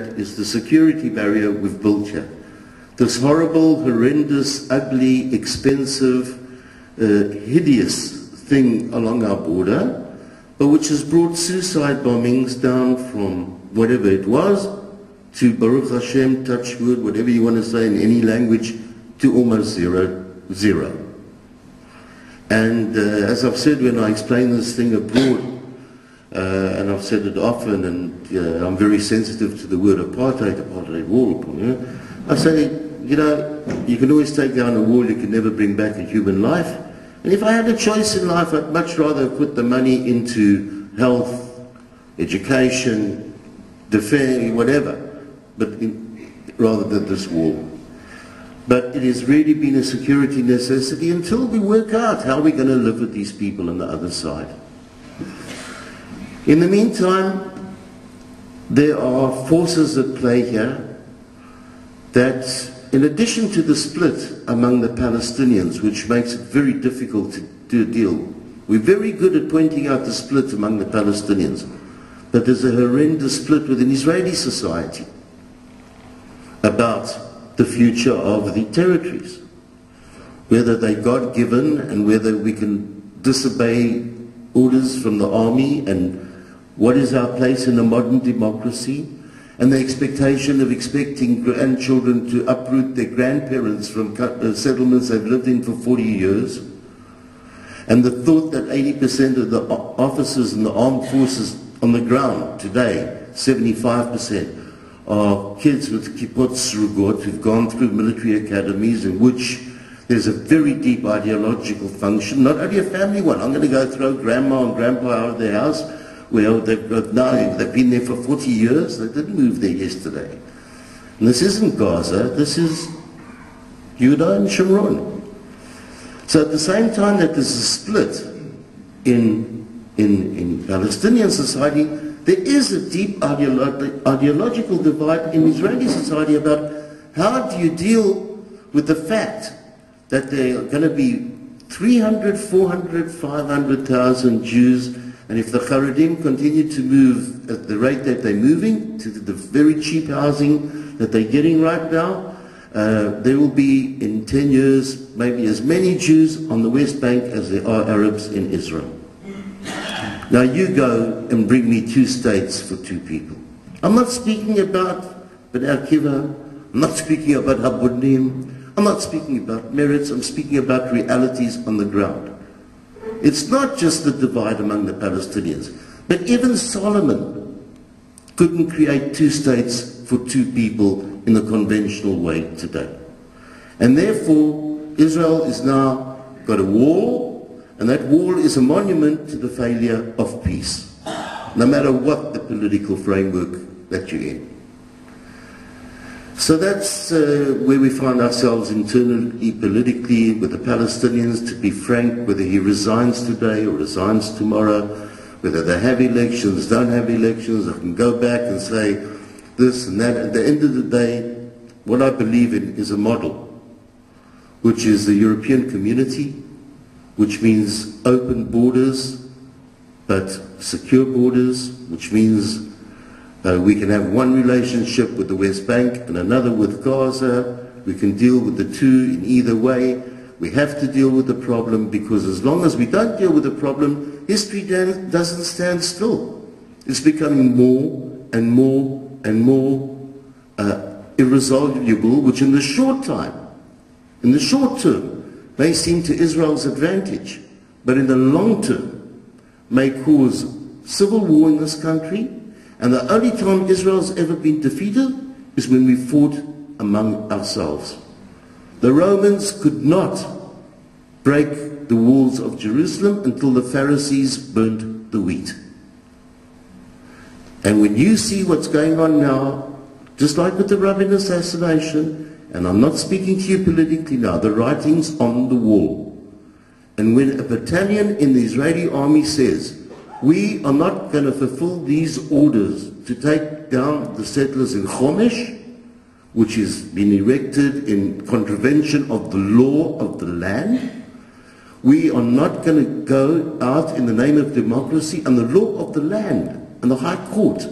is the security barrier we've built here. This horrible, horrendous, ugly, expensive, hideous thing along our border, but which has brought suicide bombings down from whatever it was to Baruch Hashem, touch wood, whatever you want to say in any language, to almost zero. And as I've said when I explain this thing abroad, and I've said it often, and I'm very sensitive to the word apartheid wall. I say, you can always take down a wall, you can never bring back a human life. And if I had a choice in life, I'd much rather put the money into health, education, defense, whatever, rather than this wall. But it has really been a security necessity until we work out how we're going to live with these people on the other side. In the meantime, there are forces at play here that, in addition to the split among the Palestinians, which makes it very difficult to deal, we're very good at pointing out the split among the Palestinians, but there's a horrendous split within Israeli society about the future of the territories, whether they're God-given and whether we can disobey orders from the army, and what is our place in a modern democracy, and the expectation of expecting grandchildren to uproot their grandparents from settlements they've lived in for 40 years, and the thought that 80% of the officers in the armed forces on the ground today, 75%, are kids with kibbutz rugot who've gone through military academies in which there's a very deep ideological function, not only a family one. I'm going to go throw grandma and grandpa out of their house. Well, they've been there for 40 years. They didn't move there yesterday. And this isn't Gaza. This is Judah and Shimron. So at the same time that there's a split in Palestinian society, there is a deep ideological divide in Israeli society about how do you deal with the fact that there are going to be 300, 400, 500,000 Jews, and if the Haredim continue to move at the rate that they're moving, to the very cheap housing that they're getting right now, there will be in 10 years maybe as many Jews on the West Bank as there are Arabs in Israel. Now you go and bring me 2 states for 2 people. I'm not speaking about B'nai Akiva, I'm not speaking about Habudim, I'm not speaking about merits, I'm speaking about realities on the ground. It's not just the divide among the Palestinians, but even Solomon couldn't create 2 states for 2 people in the conventional way today. And therefore, Israel is now got a wall, and that wall is a monument to the failure of peace, no matter what the political framework that you're in. So that's where we find ourselves internally, politically, with the Palestinians. To be frank, whether he resigns today or resigns tomorrow, whether they have elections, don't have elections, I can go back and say this and that. At the end of the day, what I believe in is a model, which is the European community, which means open borders, but secure borders, which means we can have one relationship with the West Bank and another with Gaza. We can deal with the two in either way. We have to deal with the problem, because as long as we don't deal with the problem, history doesn't stand still. It's becoming more and more and more irresolvable, which in the short term, may seem to Israel's advantage, but in the long term may cause civil war in this country. And the only time Israel's ever been defeated is when we fought among ourselves. The Romans could not break the walls of Jerusalem until the Pharisees burnt the wheat. And when you see what's going on now, just like with the Rabin assassination, and I'm not speaking to you politically now, the writing's on the wall. And when a battalion in the Israeli army says, we are not going to fulfill these orders to take down the settlers in Chomesh, which has been erected in contravention of the law of the land, we are not going to go out in the name of democracy and the law of the land and the High Court.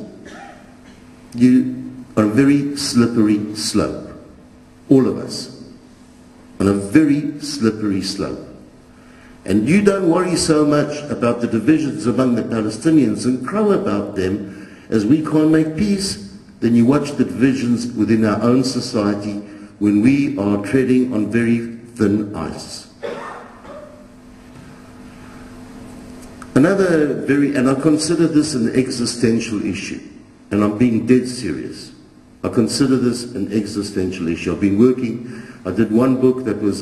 You on a very slippery slope. All of us. On a very slippery slope. And you don't worry so much about the divisions among the Palestinians and crow about them as we can't make peace, then you watch the divisions within our own society when we are treading on very thin ice. And I consider this an existential issue, and I'm being dead serious. I consider this an existential issue. I've been working, I did one book that was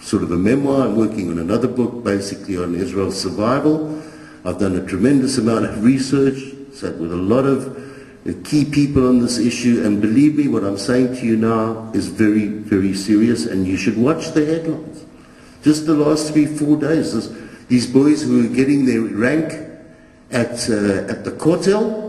sort of a memoir. I'm working on another book basically on Israel's survival. I've done a tremendous amount of research, sat with a lot of key people on this issue, and believe me, what I'm saying to you now is very, very serious, and you should watch the headlines. Just the last 3-4 days, these boys who are getting their rank at the cartel,